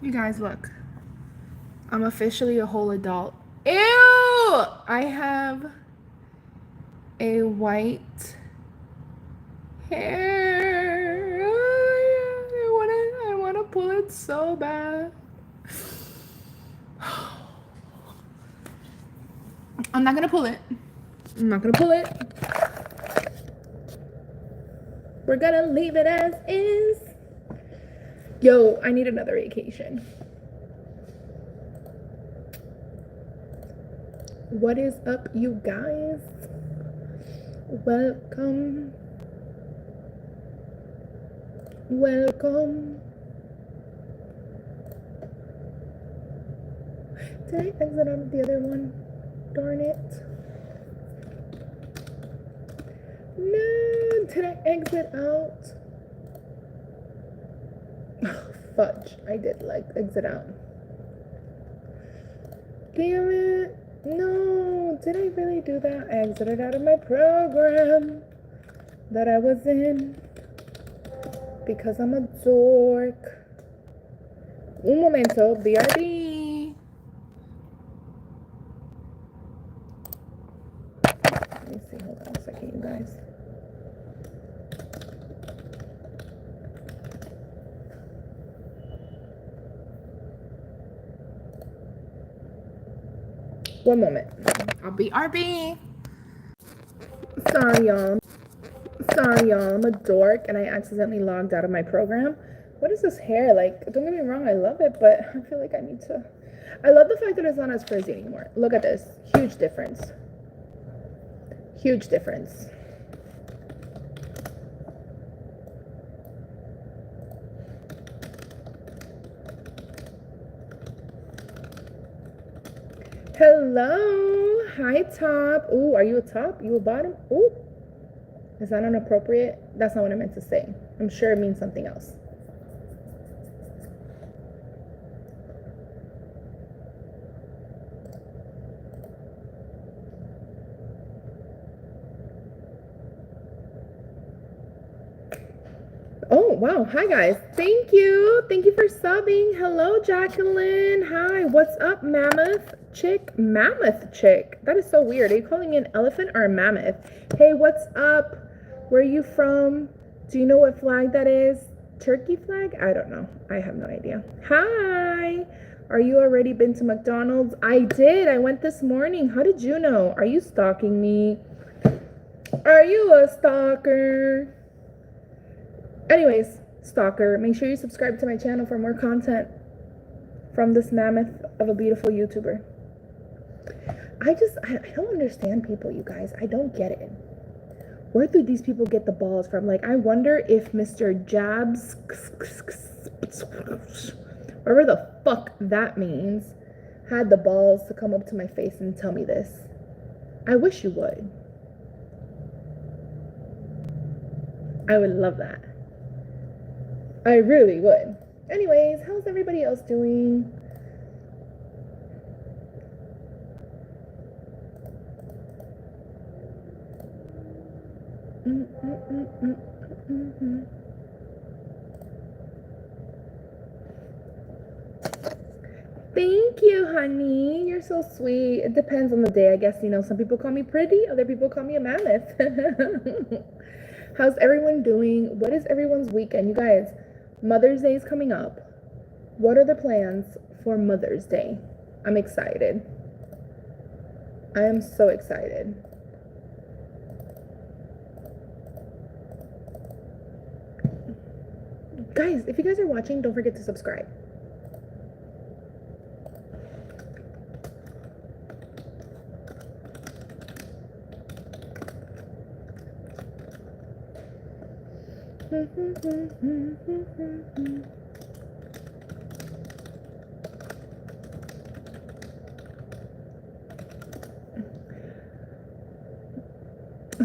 You guys, look. I'm officially a whole adult. Ew! I have a white hair. I wanna pull it so bad. I'm not gonna pull it. I'm not gonna pull it. We're gonna leave it as is. Yo, I need another vacation. What is up, you guys? Welcome. Welcome. Did I exit out of the other one? Darn it. No, did I exit out? Oh, fudge. I did exit out. Damn it. No, did I really do that? I exited out of my program that I was in because I'm a dork. Un momento, BRB. Let me see, hold on a second, you guys. One moment. I'll be RB. Sorry, y'all. I'm a dork and I accidentally logged out of my program. What is this hair? Like, don't get me wrong, I love it, but I feel like I need to. I love the fact that it's not as frizzy anymore. Look at this. Huge difference. Huge difference. Hello. Hi, top. Ooh, are you a top? You a bottom? Ooh. Is that inappropriate? That's not what I meant to say. I'm sure it means something else. Oh, wow. Hi, guys. Thank you. Thank you for subbing. Hello, Jacqueline. Hi. What's up, mammoth chick? Mammoth chick. That is so weird. Are you calling me an elephant or a mammoth? Hey, what's up? Where are you from? Do you know what flag that is? Turkey flag? I don't know. I have no idea. Hi. Are you already been to McDonald's? I did. I went this morning. How did you know? Are you stalking me? Are you a stalker? Anyways, stalker, make sure you subscribe to my channel for more content from this mammoth of a beautiful YouTuber. I don't understand people, you guys. I don't get it. Where do these people get the balls from? Like, I wonder if Mr. Jabs, whatever the fuck that means, had the balls to come up to my face and tell me this. I wish you would. I would love that. I really would. Anyways, how's everybody else doing? Thank you, honey. You're so sweet. It depends on the day, I guess. You know, some people call me pretty, other people call me a mammoth. How's everyone doing? What is everyone's weekend? You guys, Mother's Day is coming up. What are the plans for Mother's Day? I'm excited. I am so excited. Guys, if you guys are watching, don't forget to subscribe.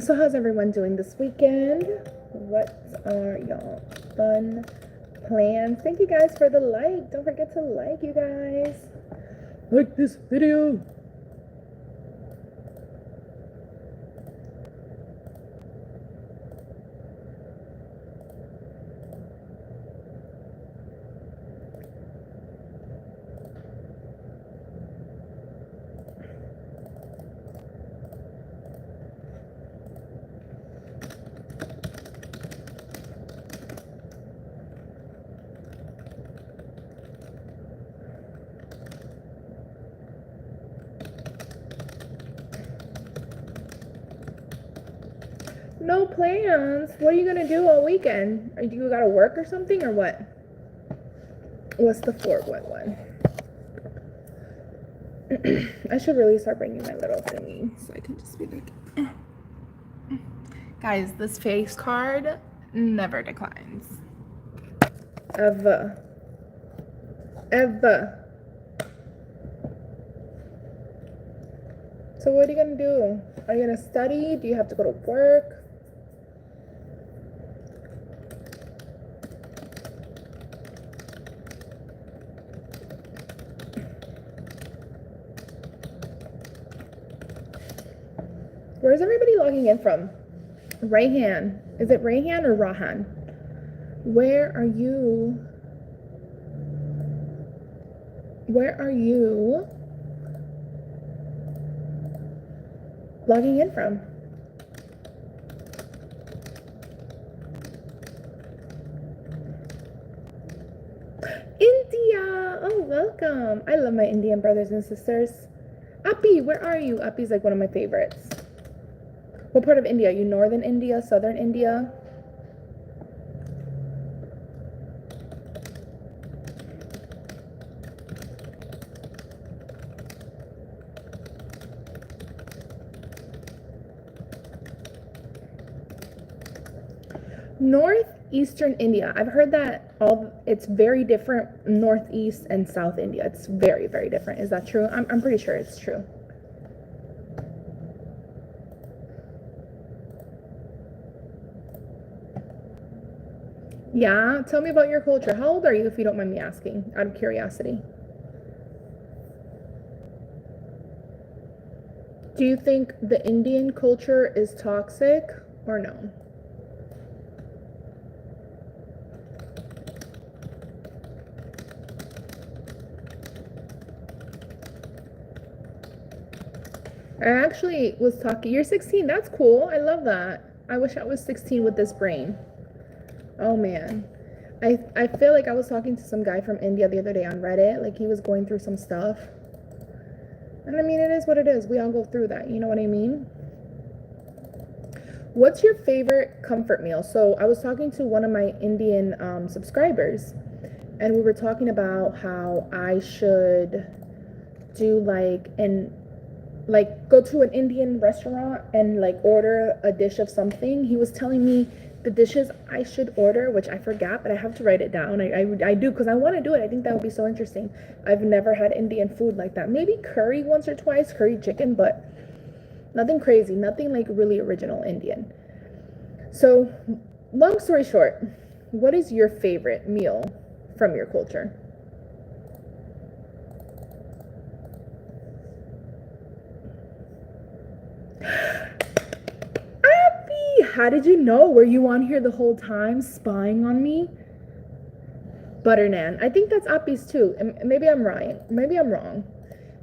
So how's everyone doing this weekend? What are y'all fun plans? Thank you guys for the like. Don't forget to like, you guys. Like this video. No plans. What are you gonna do all weekend? Are you gotta work or something or what? What's the 411? I should really start bringing my little thingy so I can just be like, Guys, this face card never declines. Ever. Ever. So what are you gonna do? Are you gonna study? Do you have to go to work? Where's everybody logging in from? Rayhan. Is it Rayhan or Rahan? Where are you? Where are you logging in from? India! Oh, welcome. I love my Indian brothers and sisters. Appy, where are you? Appy's like one of my favorites. What part of India? Are you northern India, southern India? Northeastern India. I've heard that it's very different, northeast and south India. It's very, very different. Is that true? I'm pretty sure it's true. Yeah, tell me about your culture. How old are you, if you don't mind me asking, out of curiosity? Do you think the Indian culture is toxic or no? I actually was talking, you're 16, that's cool. I love that. I wish I was 16 with this brain. Oh man. I feel like I was talking to some guy from India the other day on Reddit. Like he was going through some stuff. And I mean, it is what it is. We all go through that. You know what I mean? What's your favorite comfort meal? So I was talking to one of my Indian subscribers. And we were talking about how I should do go to an Indian restaurant and like order a dish of something. He was telling me the dishes I should order, which I forgot, but I have to write it down. I do because I want to do it. I think that would be so interesting. I've never had Indian food like that. Maybe curry once or twice, curry chicken, but nothing crazy, nothing like really original Indian. So long story short, what is your favorite meal from your culture? How did you know? Were you on here the whole time spying on me? Butter naan. I think that's Appy's too. And maybe I'm right. Maybe I'm wrong.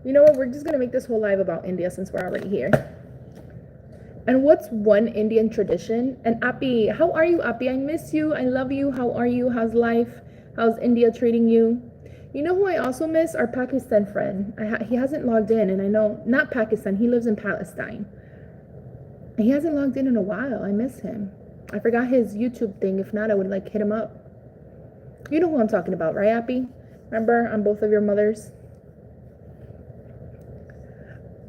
You know what? We're just going to make this whole live about India since we're already here. And what's one Indian tradition? And Appy, how are you, Appy? I miss you. I love you. How are you? How's life? How's India treating you? You know who I also miss? Our Pakistan friend. He hasn't logged in, and I know, not Pakistan, he lives in Palestine. He hasn't logged in a while. I miss him. I forgot his YouTube thing. If not, I would like hit him up. You know who I'm talking about, right, Appy? Remember, on both of your mothers?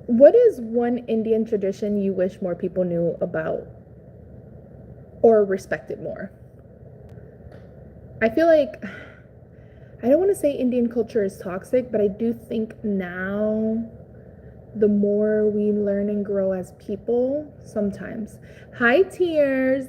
What is one Indian tradition you wish more people knew about or respected more? I feel like, I don't want to say Indian culture is toxic, but I do think now the more we learn and grow as people, sometimes. Hi, tears. ...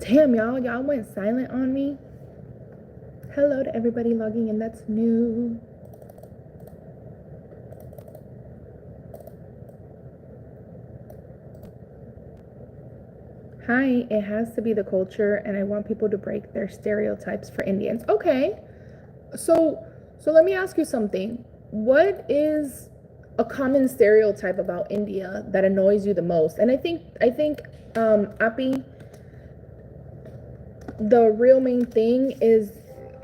Damn, y'all went silent on me. Hello to everybody logging in that's new. Hi, it has to be the culture, and I want people to break their stereotypes for Indians. Okay, so let me ask you something. What is a common stereotype about India that annoys you the most? And I think Api, the real main thing is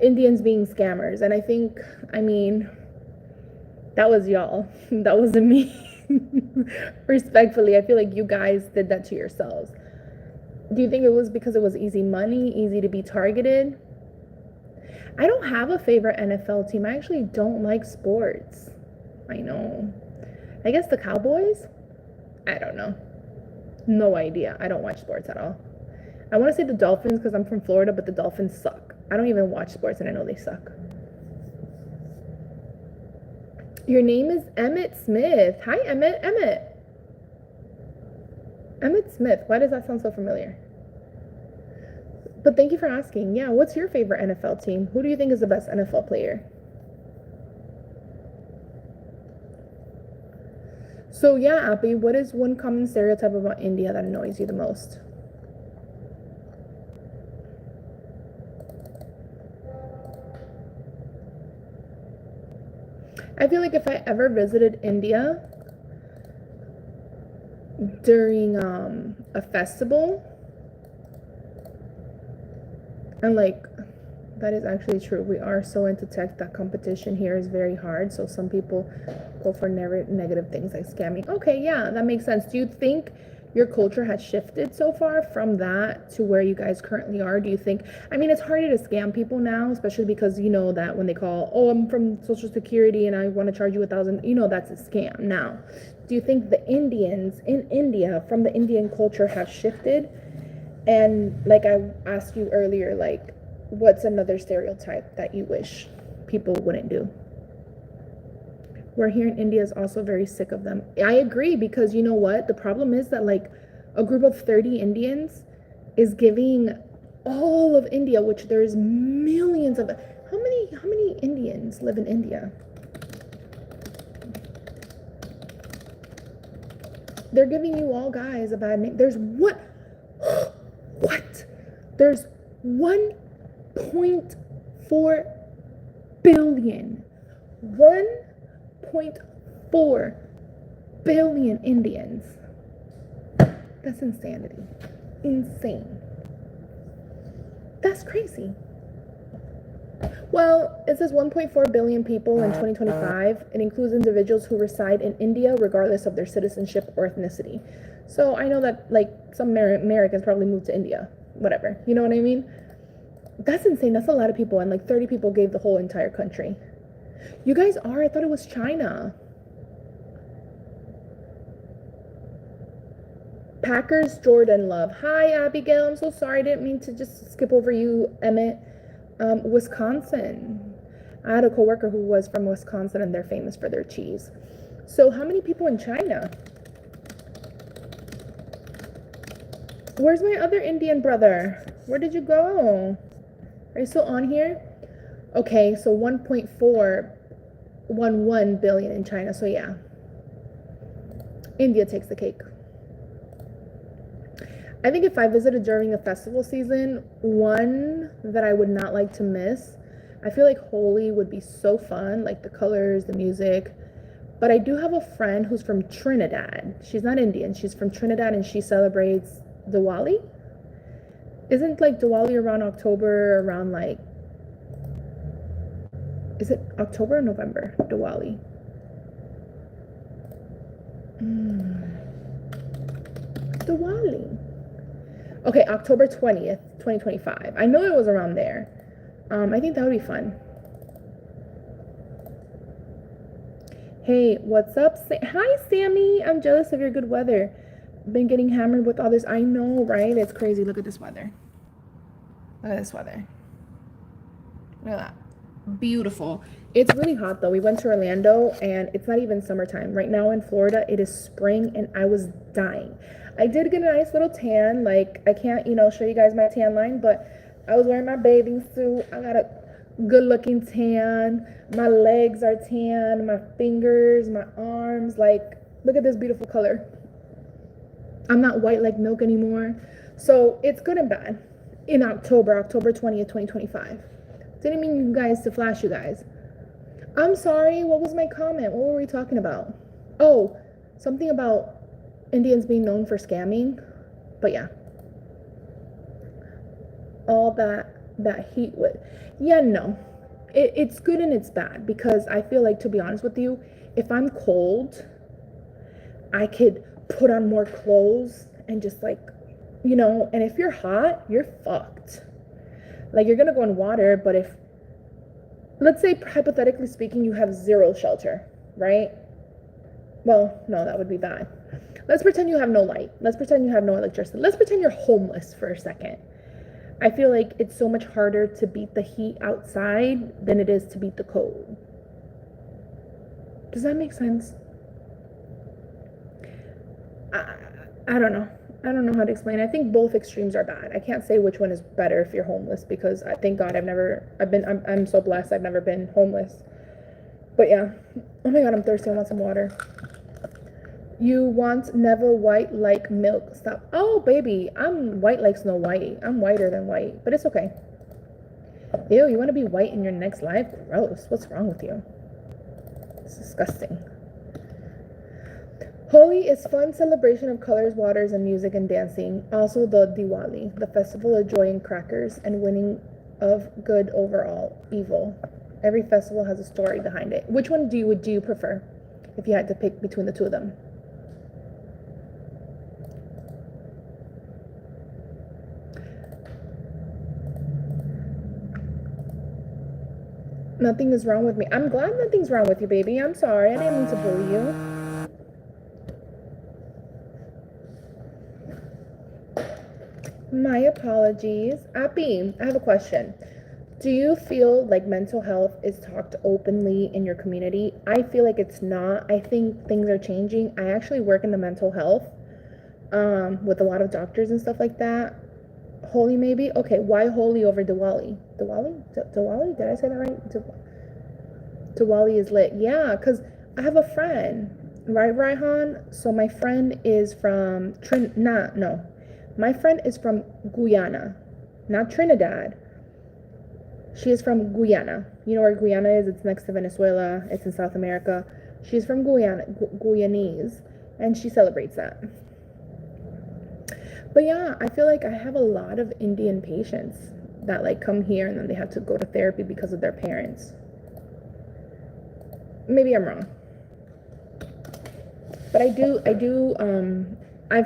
Indians being scammers. And I mean, that was y'all. That wasn't me. Respectfully, I feel like you guys did that to yourselves. Do you think it was because it was easy money, easy to be targeted? I don't have a favorite NFL team. I actually don't like sports. I know. I guess the Cowboys? I don't know. No idea. I don't watch sports at all. I want to say the Dolphins because I'm from Florida, but the Dolphins suck. I don't even watch sports and I know they suck. Your name is Emmett Smith. Hi, Emmett. Emmett Smith. Why does that sound so familiar? But thank you for asking. Yeah, what's your favorite NFL team? Who do you think is the best NFL player? So yeah, Appy, what is one common stereotype about India that annoys you the most? I feel like if I ever visited India during a festival, and like that is actually true. We are so into tech that competition here is very hard. So some people go for negative things like scamming. Okay, yeah, that makes sense. Do you think your culture has shifted so far from that to where you guys currently are? Do you think, I mean, it's harder to scam people now, especially because you know that when they call, oh, I'm from Social Security and I want to charge you 1,000, you know, that's a scam now. Do you think the Indians in India from the Indian culture have shifted? And like I asked you earlier, like, what's another stereotype that you wish people wouldn't do? We're here in India is also very sick of them. I agree, because you know what? The problem is that like a group of 30 Indians is giving all of India, which there's millions of. How many Indians live in India? They're giving you all guys a bad name. There's what? What? There's 1.4 billion. 1.4 billion Indians. That's insanity. Insane. That's crazy. Well, it says 1.4 billion people in 2025. It includes individuals who reside in India regardless of their citizenship or ethnicity. So I know that like some Americans probably moved to India. Whatever. You know what I mean? That's insane. That's a lot of people. And like 30 people gave the whole entire country. You guys are? I thought it was China. Packers Jordan love. Hi, Abigail. I'm so sorry. I didn't mean to just skip over you, Emmett. Wisconsin. I had a coworker who was from Wisconsin and they're famous for their cheese. So how many people in China? Where's my other Indian brother? Where did you go? Are you still on here? Okay, so 1.411 billion in China. So yeah, India takes the cake. I think if I visited during a festival season, one that I would not like to miss, I feel like Holi would be so fun, like the colors, the music. But I do have a friend who's from Trinidad. She's not Indian, she's from Trinidad, and she celebrates Diwali. Isn't like Diwali around October, around like, is it October or November? Diwali. Diwali. Okay, October 20th, 2025. I know it was around there. I think that would be fun. Hey, what's up? Hi, Sammy. I'm jealous of your good weather. Been getting hammered with all this. I know, right? It's crazy. Look at this weather. Look at this weather. Look at that. Beautiful. It's really hot though. We went to Orlando and it's not even summertime. Right now in Florida, it is spring and I was dying. I did get a nice little tan. Like, I can't, show you guys my tan line, but I was wearing my bathing suit. I got a good looking tan. My legs are tan, my fingers, my arms. Like, look at this beautiful color. I'm not white like milk anymore. So it's good and bad. In October 20th, 2025. Didn't mean you guys to flash you guys. I'm sorry, what was my comment? What were we talking about? Oh, something about Indians being known for scamming. But yeah. All that heat with. Yeah, no. It's good and it's bad because I feel like, to be honest with you, if I'm cold, I could put on more clothes and just like, and if you're hot, you're fucked. Like, you're gonna go in water, but if, let's say, hypothetically speaking, you have zero shelter, right? Well, no, that would be bad. Let's pretend you have no light. Let's pretend you have no electricity. Let's pretend you're homeless for a second. I feel like it's so much harder to beat the heat outside than it is to beat the cold. Does that make sense? I don't know. I don't know how to explain. I think both extremes are bad. I can't say which one is better if you're homeless because thank God I'm so blessed I've never been homeless. But yeah. Oh my God, I'm thirsty. I want some water. You want never white like milk. Stop. Oh, baby. I'm white like Snow White. I'm whiter than white. But it's okay. Ew, you want to be white in your next life? Gross. What's wrong with you? It's disgusting. Holi is fun celebration of colors, waters, and music and dancing. Also the Diwali, the festival of joy and crackers and winning of good over all evil. Every festival has a story behind it. Which one would you prefer if you had to pick between the two of them? Nothing is wrong with me. I'm glad nothing's wrong with you, baby. I'm sorry. I didn't mean to bully you. My apologies. Appy, I have a question. Do you feel like mental health is talked openly in your community? I feel like it's not. I think things are changing. I actually work in the mental health with a lot of doctors and stuff like that. Holi, maybe? Okay, why Holi over Diwali? Diwali? Did I say that right? Diwali is lit. Yeah, because I have a friend, right, Raihan? So my friend is from my friend is from Guyana, not Trinidad. She is from Guyana. You know where Guyana is? It's next to Venezuela. It's in South America. She's from Guyanese, and she celebrates that. But yeah, I feel like I have a lot of Indian patients that like come here and then they have to go to therapy because of their parents. Maybe I'm wrong. But I've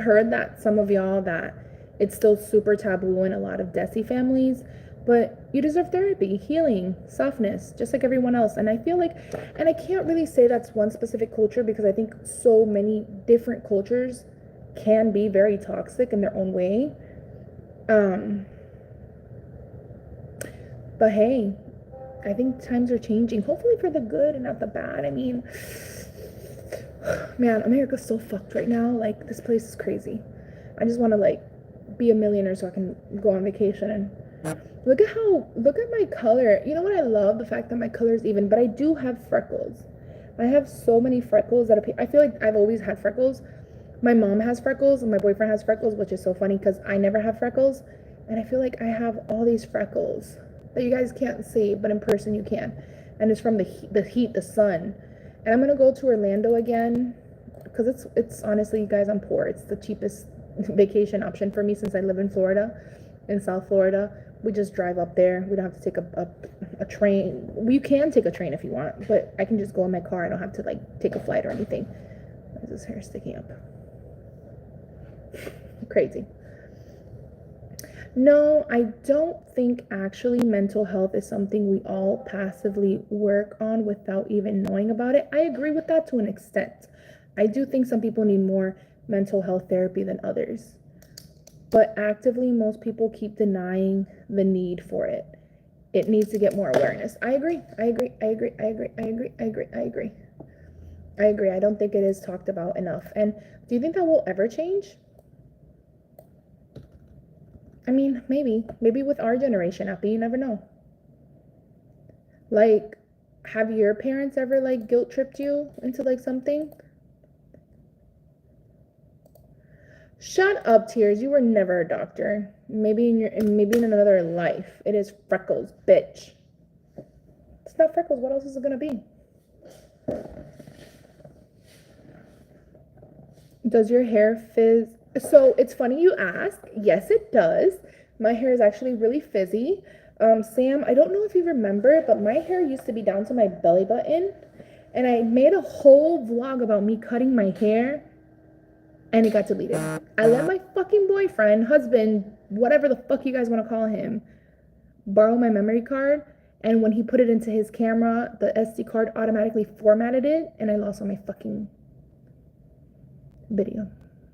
heard that some of y'all that it's still super taboo in a lot of Desi families, but you deserve therapy, healing, softness, just like everyone else. And I feel like, and I can't really say that's one specific culture because I think so many different cultures can be very toxic in their own way. But hey, I think times are changing, hopefully for the good and not the bad. I mean, man, America's so fucked right now. Like, this place is crazy. I just want to like be a millionaire so I can go on vacation and look at my color. You know what? I love the fact that my color is even, but I do have freckles. I have so many freckles that I feel like I've always had freckles. My mom has freckles and my boyfriend has freckles, which is so funny because I never have freckles. And I feel like I have all these freckles that you guys can't see, but in person you can. And it's from the heat, the sun. And I'm gonna go to Orlando again because it's honestly, you guys, I'm poor. It's the cheapest vacation option for me since I live in Florida, in South Florida. We just drive up there. We don't have to take a train. You can take a train if you want, but I can just go in my car. I don't have to like take a flight or anything. Why is this hair sticking up? Crazy. No, I don't think actually mental health is something we all passively work on without even knowing about it. I agree with that to an extent. I do think some people need more mental health therapy than others. But actively, most people keep denying the need for it. It needs to get more awareness. I agree. I don't think it is talked about enough. And do you think that will ever change? I mean, maybe with our generation, Appy, you never know. Like, have your parents ever like guilt tripped you into like something? Shut up, Tears. You were never a doctor. Maybe in another life. It is Freckles, bitch. It's not Freckles. What else is it gonna be? Does your hair fizz? So it's funny you ask. Yes, it does. My hair is actually really fizzy. Sam, I don't know if you remember, but my hair used to be down to my belly button. And I made a whole vlog about me cutting my hair. And it got deleted. I let my fucking boyfriend, husband, whatever the fuck you guys want to call him, borrow my memory card. And when he put it into his camera, the SD card automatically formatted it. And I lost all my fucking video.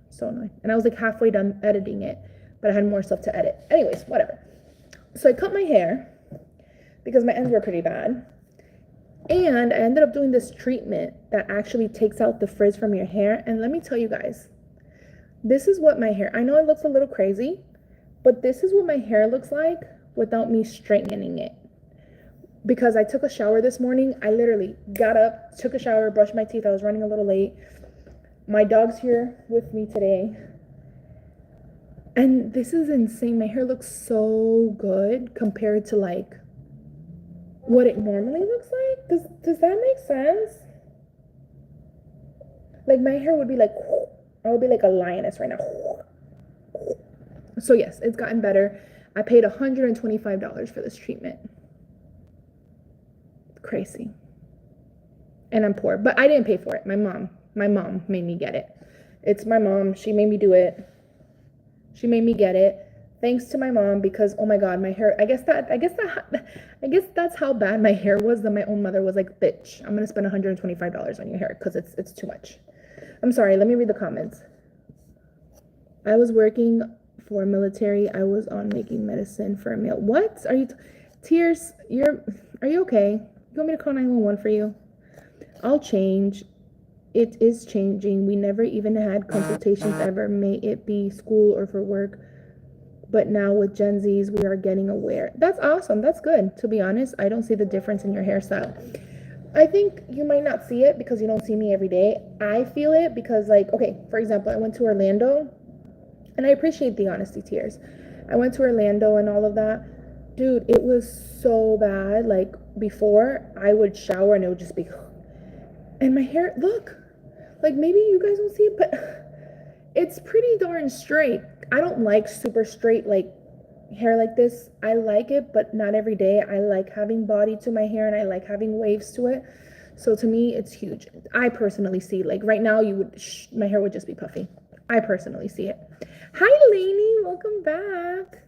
So annoying. And I was like halfway done editing it, but I had more stuff to edit. Anyways, whatever. So I cut my hair because my ends were pretty bad. And I ended up doing this treatment that actually takes out the frizz from your hair. And let me tell you guys, this is what my hair, I know it looks a little crazy, but this is what my hair looks like without me straightening it. Because I took a shower this morning. I literally got up, took a shower, brushed my teeth. I was running a little late. My dog's here with me today. And this is insane. My hair looks so good compared to like what it normally looks like. Does that make sense? Like my hair would be like, I would be like a lioness right now. So yes, it's gotten better. I paid $125 for this treatment. Crazy. And I'm poor, but I didn't pay for it. My mom made me get it. It's my mom. She made me do it. She made me get it. Thanks to my mom, because oh my god, my hair, I guess that's how bad my hair was, that my own mother was like, bitch, I'm gonna spend $125 on your hair because it's too much. I'm sorry, let me read the comments. I was working for military. I was on making medicine for a meal. What are you Tears, are you okay? You want me to call 911 for you? I'll change. It is changing. We never even had consultations ever, may it be school or for work. But now with Gen Zs, we are getting aware. That's awesome. That's good. To be honest, I don't see the difference in your hairstyle. I think you might not see it because you don't see me every day. I feel it because, like, okay, for example, I went to Orlando, and I appreciate the honesty, Tears. I went to Orlando and all of that. Dude, it was so bad. Like, before, I would shower and it would just be... And my hair, look, like, maybe you guys don't see it, but it's pretty darn straight. I don't like super straight, like, hair like this. I like it, but not every day. I like having body to my hair, and I like having waves to it. So to me, it's huge. I personally see, like, right now, my hair would just be puffy. I personally see it. Hi, Lainey. Welcome back.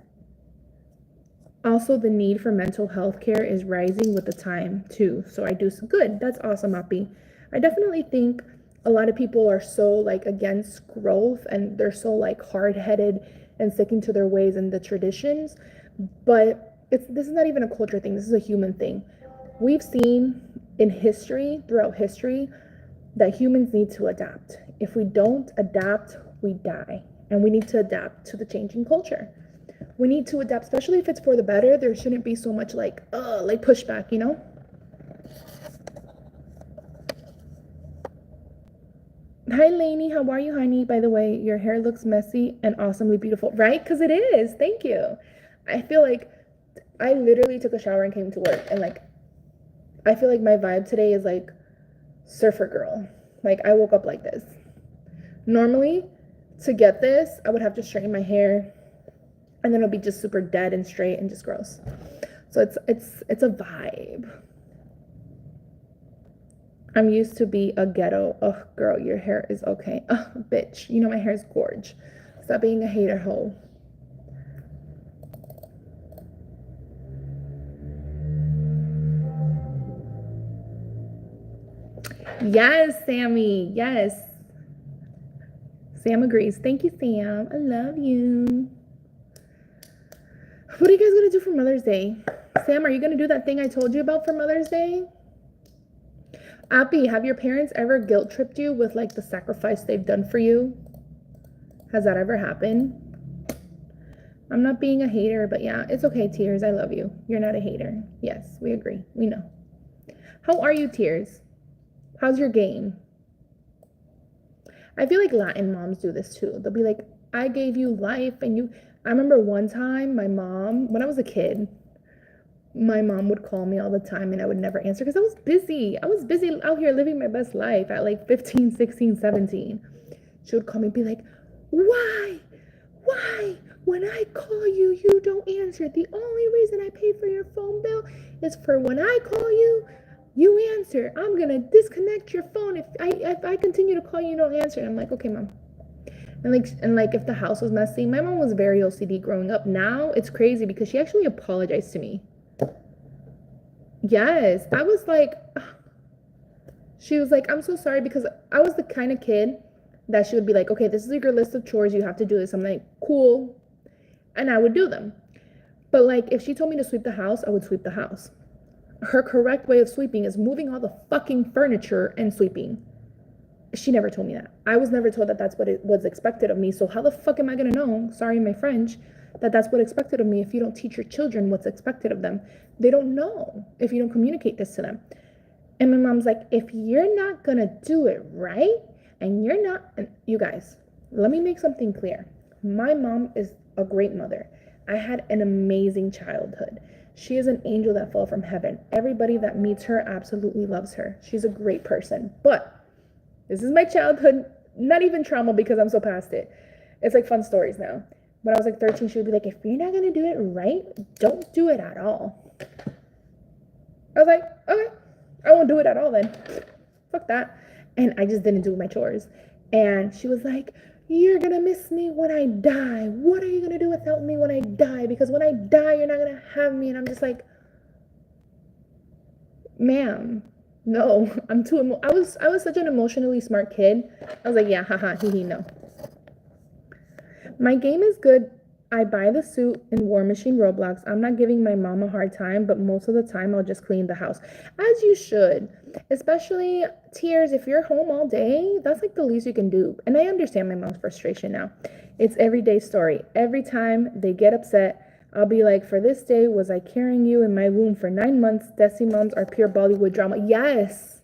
Also, the need for mental health care is rising with the time, too. So I do good. That's awesome, Mappy. I definitely think a lot of people are so like against growth, and they're so like hard-headed and sticking to their ways and the traditions. But this is not even a culture thing. This is a human thing. We've seen in history, throughout history, that humans need to adapt. If we don't adapt, we die. And we need to adapt to the changing culture. We need to adapt, especially if it's for the better. There shouldn't be so much like pushback, you know? Hi, Lainey. How are you, honey? By the way, your hair looks messy and awesomely beautiful, right? Because it is. Thank you. I feel like I literally took a shower and came to work, and like, I feel like my vibe today is like surfer girl. Like, I woke up like this. Normally, to get this, I would have to straighten my hair, and then it'll be just super dead and straight and just gross. So it's a vibe. I'm used to be a ghetto. Oh, girl, your hair is okay. Oh, bitch, you know my hair is gorge. Stop being a hater hoe. Yes, Sammy. Yes. Sam agrees. Thank you, Sam. I love you. What are you guys going to do for Mother's Day? Sam, are you going to do that thing I told you about for Mother's Day? Appy, have your parents ever guilt-tripped you with, like, the sacrifice they've done for you? Has that ever happened? I'm not being a hater, but yeah, it's okay, Tears. I love you. You're not a hater. Yes, we agree. We know. How are you, Tears? How's your game? I feel like Latin moms do this, too. They'll be like, I gave you life and you. I remember one time my mom, when I was a kid, my mom would call me all the time and I would never answer because I was busy. I was busy out here living my best life at like 15, 16, 17. She would call me and be like, why? Why? When I call you, you don't answer. The only reason I pay for your phone bill is for when I call you, you answer. I'm gonna disconnect your phone if I continue to call you, you don't answer. And I'm like, okay, mom. And like if the house was messy, my mom was very OCD growing up. Now it's crazy because she actually apologized to me. Yes, I was like, she was like, I'm so sorry, because I was the kind of kid that she would be like, okay, this is like your list of chores, you have to do this. I'm like, cool. And I would do them. But like, if she told me to sweep the house, I would sweep the house. Her correct way of sweeping is moving all the fucking furniture and sweeping. She never told me that. I was never told that that's what it was expected of me. So how the fuck am I gonna know, sorry my French, that that's what expected of me if you don't teach your children what's expected of them? They don't know if you don't communicate this to them. And my mom's like, if you're not gonna do it right, and you're not, and you guys, let me make something clear. My mom is a great mother. I had an amazing childhood. She is an angel that fell from heaven. Everybody that meets her absolutely loves her. She's a great person. But this is my childhood, not even trauma because I'm so past it. It's like fun stories now. When I was like 13, she would be like, if you're not gonna do it right, don't do it at all. I was like, okay, I won't do it at all then. Fuck that. And I just didn't do my chores. And she was like, you're gonna miss me when I die. What are you gonna do without me when I die? Because when I die, you're not gonna have me. And I'm just like, ma'am, no, I'm too I was such an emotionally smart kid. I was like, yeah, haha, hee hee, no. My game is good. I buy the suit in War Machine Roblox. I'm not giving my mom a hard time, but most of the time I'll just clean the house. As you should. Especially, Tears, if you're home all day, that's like the least you can do. And I understand my mom's frustration now. It's everyday story. Every time they get upset, I'll be like, for this day, was I carrying you in my womb for 9 months? Desi moms are pure Bollywood drama. Yes.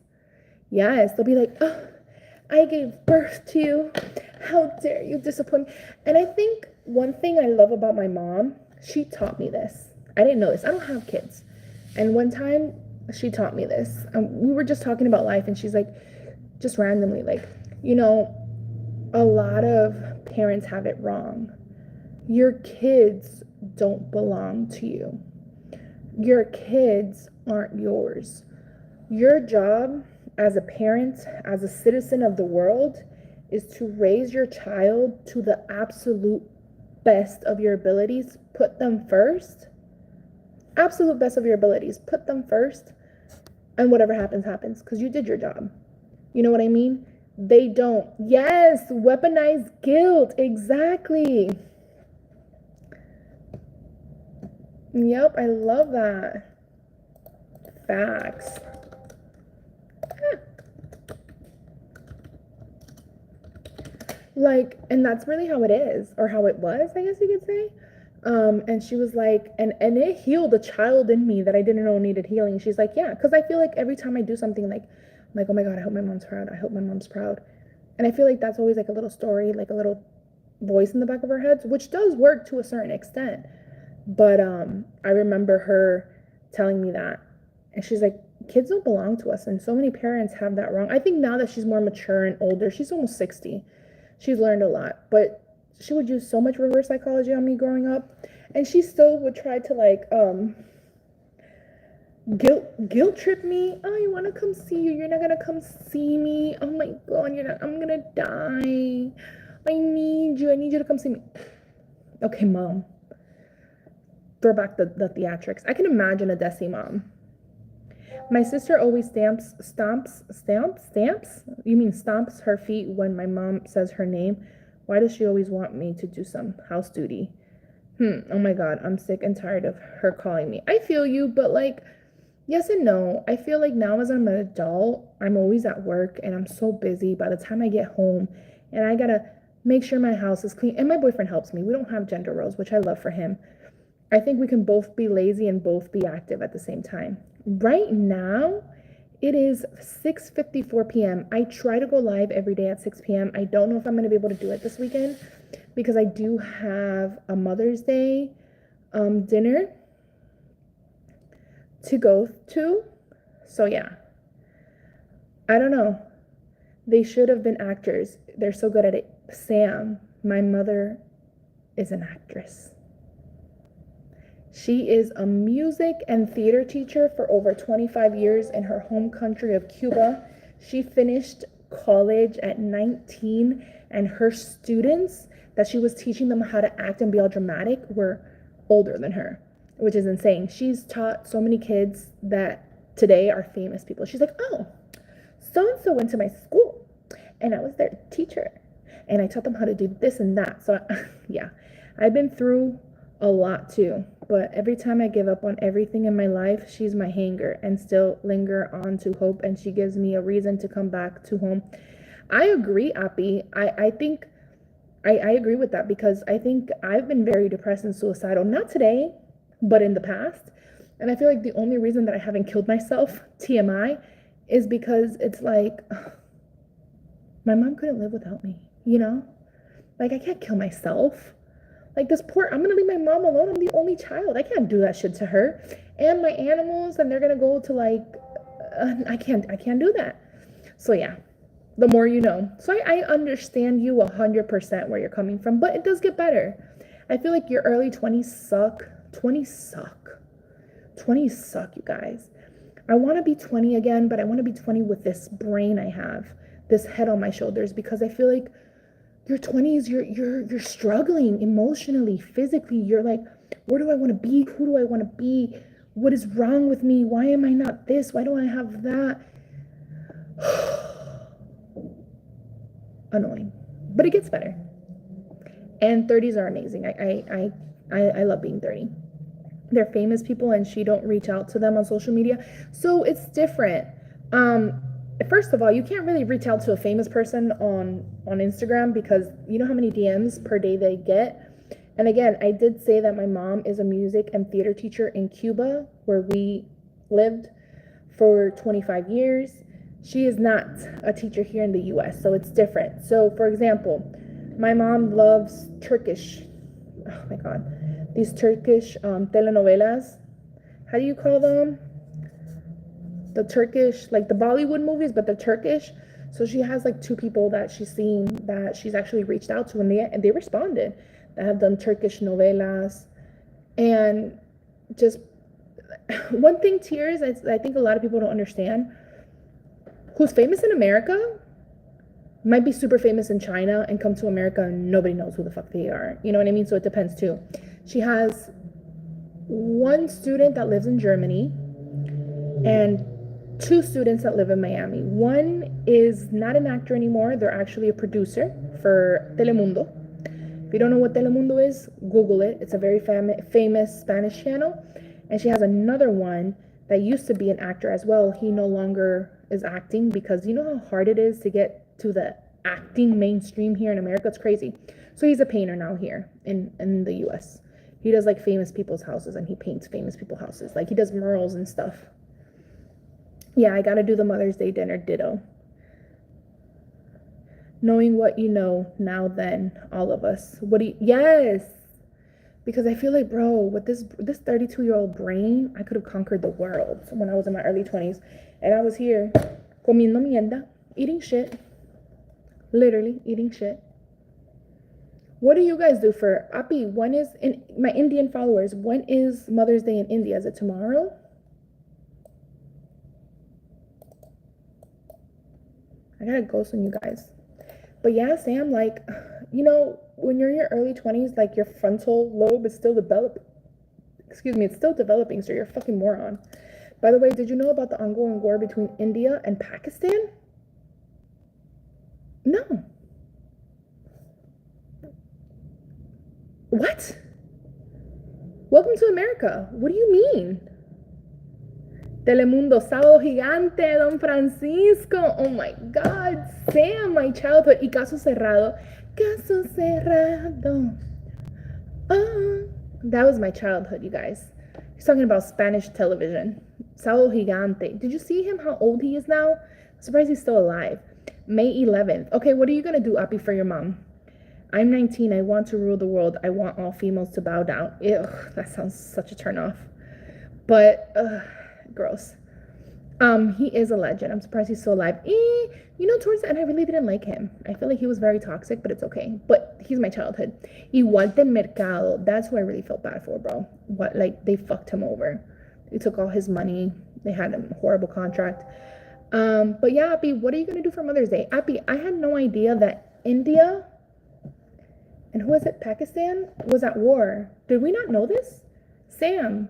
Yes. They'll be like, oh, I gave birth to you. How dare you disappoint me? And I think one thing I love about my mom, she taught me this. I didn't know this. I don't have kids. And one time she taught me this. We were just talking about life and she's like, just randomly, like, you know, a lot of parents have it wrong. Your kids don't belong to you. Your kids aren't yours. Your job as a parent, as a citizen of the world, is to raise your child to the absolute best of your abilities. Put them first. Absolute best of your abilities. Put them first. And whatever happens, happens. Because you did your job. You know what I mean? They don't. Yes, weaponized guilt. Exactly. Yep, I love that. Facts. Like, and that's really how it is, or how it was, I guess you could say. And she was like, and it healed a child in me that I didn't know needed healing. She's like, yeah, because I feel like every time I do something, like, I'm like, oh my God, I hope my mom's proud. I hope my mom's proud. And I feel like that's always like a little story, like a little voice in the back of our heads, which does work to a certain extent. But I remember her telling me that, and she's like, kids don't belong to us, and so many parents have that wrong. I think now that she's more mature and older, she's almost 60. She's learned a lot, but she would use so much reverse psychology on me growing up, and she still would try to like guilt trip me. Oh, you want to come see you? You're not gonna come see me. Oh my God, you're not. I'm gonna die. I need you. I need you to come see me. Okay, mom. Throw back the theatrics. I can imagine a Desi mom. My sister always stomps? You mean stomps her feet when my mom says her name? Why does she always want me to do some house duty? Oh my God, I'm sick and tired of her calling me. I feel you, but like, yes and no. I feel like now as I'm an adult, I'm always at work and I'm so busy by the time I get home, and I gotta make sure my house is clean. And my boyfriend helps me. We don't have gender roles, which I love for him. I think we can both be lazy and both be active at the same time. Right now, it is 6:54 p.m. I try to go live every day at 6 p.m. I don't know if I'm going to be able to do it this weekend because I do have a Mother's Day dinner to go to. So yeah, I don't know. They should have been actors. They're so good at it. Sam, my mother, is an actress. She is a music and theater teacher for over 25 years in her home country of Cuba. She finished college at 19, and her students that she was teaching them how to act and be all dramatic were older than her, which is insane. She's taught so many kids that today are famous people. She's like, oh, so-and-so went to my school, and I was their teacher, and I taught them how to do this and that. So yeah, I've been through a lot too, but every time I give up on everything in my life, she's my hanger and still linger on to hope, and she gives me a reason to come back to home. I agree, Appy. I think I agree with that, because I think I've been very depressed and suicidal, not today, but in the past. And I feel like the only reason that I haven't killed myself, TMI, is because it's like, my mom couldn't live without me, you know? Like, I can't kill myself. Like, I'm gonna leave my mom alone. I'm the only child. I can't do that shit to her. And my animals, and they're gonna go to like, I can't do that. So yeah, the more you know. So I understand you 100% where you're coming from, but it does get better. I feel like your early 20s suck. 20s suck. 20s suck, you guys. I want to be 20 again, but I want to be 20 with this brain I have, this head on my shoulders, because I feel like your 20s, you're struggling emotionally, physically. You're like, where do I want to be? Who do I want to be? What is wrong with me? Why am I not this? Why don't I have that? Annoying, but it gets better. And 30s are amazing. I love being 30. They're famous people, and she don't reach out to them on social media, so it's different. First of all, you can't really reach out to a famous person on Instagram, because you know how many DMs per day they get. And again, I did say that my mom is a music and theater teacher in Cuba, where we lived for 25 years. She is not a teacher here in the US, so it's different. So for example, my mom loves Turkish, oh my God, these Turkish telenovelas. How do you call them? The Turkish, like the Bollywood movies, but they're Turkish. So she has like 2 people that she's seen that she's actually reached out to, and they responded, that have done Turkish novelas. And just one thing, Tears, I think a lot of people don't understand, who's famous in America might be super famous in China and come to America and nobody knows who the fuck they are. You know what I mean? So it depends too. She has 1 student that lives in Germany and 2 students that live in Miami. One is not an actor anymore. They're actually a producer for Telemundo. If you don't know what Telemundo is, Google it. It's a very famous Spanish channel. And she has another one that used to be an actor as well. He no longer is acting, because you know how hard it is to get to the acting mainstream here in America? It's crazy. So he's a painter now here in the US. He does like famous people's houses, and he paints famous people's houses. Like, he does murals and stuff. Yeah, I gotta do the Mother's Day dinner, ditto. Knowing what you know now, then, all of us. Yes! Because I feel like, bro, with this 32-year-old brain, I could have conquered the world when I was in my early 20s. And I was here, comiendo mierda, eating shit. Literally, eating shit. What do you guys do for Api? When is, in my Indian followers, when is Mother's Day in India? Is it tomorrow? I gotta ghost on you guys. But yeah, Sam, like, you know, when you're in your early 20s, like, your frontal lobe is still developing. Excuse me, it's still developing, so you're a fucking moron. By the way, did you know about the ongoing war between India and Pakistan? No. What? Welcome to America. What do you mean? Telemundo, Sábado Gigante, Don Francisco. Oh my God, Sam, my childhood. Y Caso Cerrado. Caso Cerrado. Oh, that was my childhood, you guys. He's talking about Spanish television. Sábado Gigante. Did you see him, how old he is now? I'm surprised he's still alive. May 11th. Okay, what are you going to do, Api, for your mom? I'm 19. I want to rule the world. I want all females to bow down. Ew, that sounds such a turn off. But, gross. He is a legend. I'm surprised he's still alive. Towards the end, I really didn't like him. I feel like he was very toxic, but it's okay. But he's my childhood. Igual de Mercado. That's who I really felt bad for, bro. They fucked him over. They took all his money. They had a horrible contract. But yeah, Appy, what are you gonna do for Mother's Day? Appy, I had no idea that India and Pakistan was at war. Did we not know this? Sam,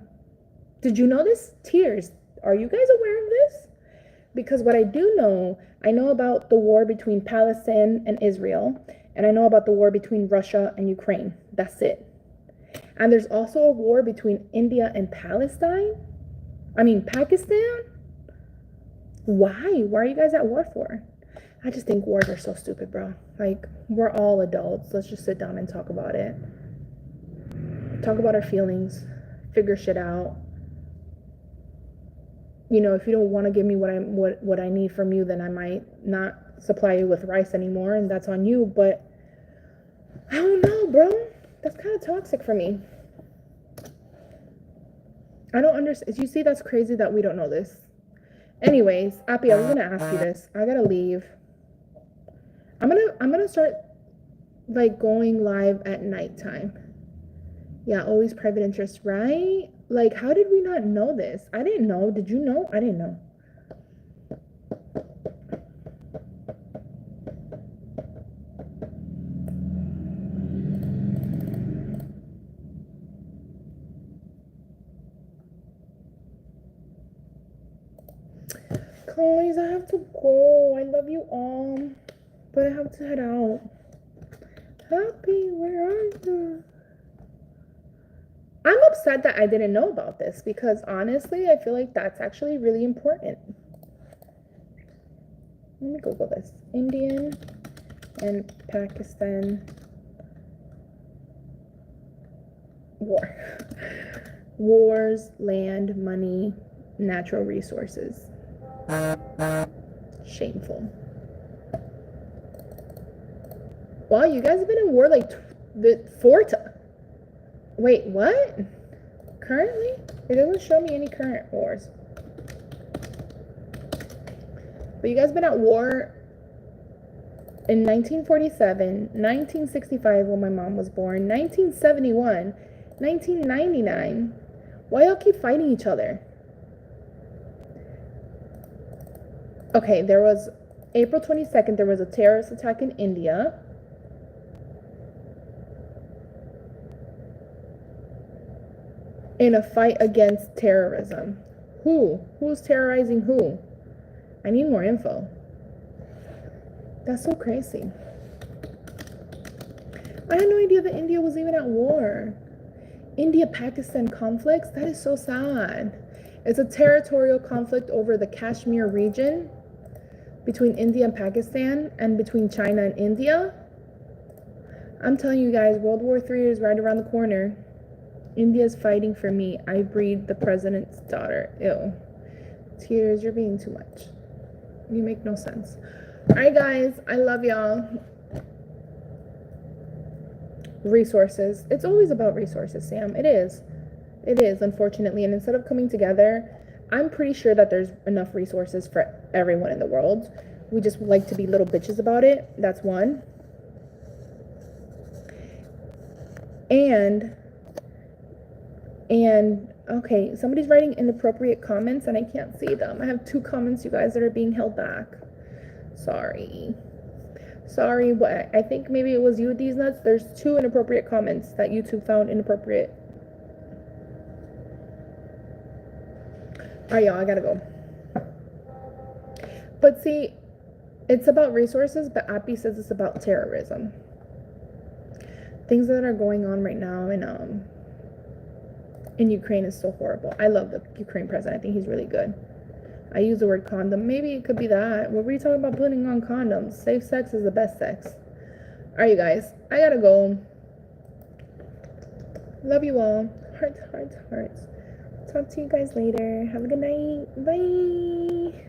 did you know this? Tears, are you guys aware of this? Because what I do know, I know about the war between Palestine and Israel, and I know about the war between Russia and Ukraine. That's it. And there's also a war between India and Pakistan. Why? Why are you guys at war for? I just think wars are so stupid, bro. Like, we're all adults. Let's just sit down and talk about it. Talk about our feelings. Figure shit out. If you don't want to give me what I need from you, then I might not supply you with rice anymore, and that's on you. But I don't know, bro. That's kind of toxic for me. I don't understand. You see, that's crazy that we don't know this. Anyways, Appy, I was gonna ask you this. I gotta leave. I'm gonna start going live at nighttime. Yeah, always private interest, right? Like, how did we not know this? I didn't know. Did you know? I didn't know. Guys, I have to go. I love you all, but I have to head out. Happy, where are you? I'm upset that I didn't know about this because honestly, I feel like that's actually really important. Let me Google this. Indian and Pakistan war. Wars, land, money, natural resources. Shameful. Wow, you guys have been in war Wait, what? Currently? It doesn't show me any current wars. But you guys have been at war in 1947, 1965 when my mom was born, 1971, 1999. Why y'all keep fighting each other? Okay, there was April 22nd, there was a terrorist attack in India. In a fight against terrorism. Who's terrorizing who? I need more info. That's so crazy. I had no idea that India was even at war. India-Pakistan conflicts? That is so sad. It's a territorial conflict over the Kashmir region between India and Pakistan and between China and India. I'm telling you guys, World War III is right around the corner. India's fighting for me. I breed the president's daughter. Ew. Tears, you're being too much. You make no sense. Alright guys, I love y'all. Resources. It's always about resources, Sam. It is. It is, unfortunately. And instead of coming together, I'm pretty sure that there's enough resources for everyone in the world. We just like to be little bitches about it. That's one. And okay, somebody's writing inappropriate comments and I can't see them. I have 2 comments, you guys, that are being held back. Sorry, but I think maybe it was you with these nuts. There's 2 inappropriate comments that YouTube found inappropriate. Alright, y'all, I gotta go. But see, it's about resources, but Appy says it's about terrorism. Things that are going on right now in Ukraine is so horrible. I love the Ukraine president. I think he's really good. I use the word condom. Maybe it could be that. What were you talking about putting on condoms? Safe sex is the best sex. Alright, you guys. I gotta go. Love you all. Hearts, hearts, hearts. Talk to you guys later. Have a good night. Bye.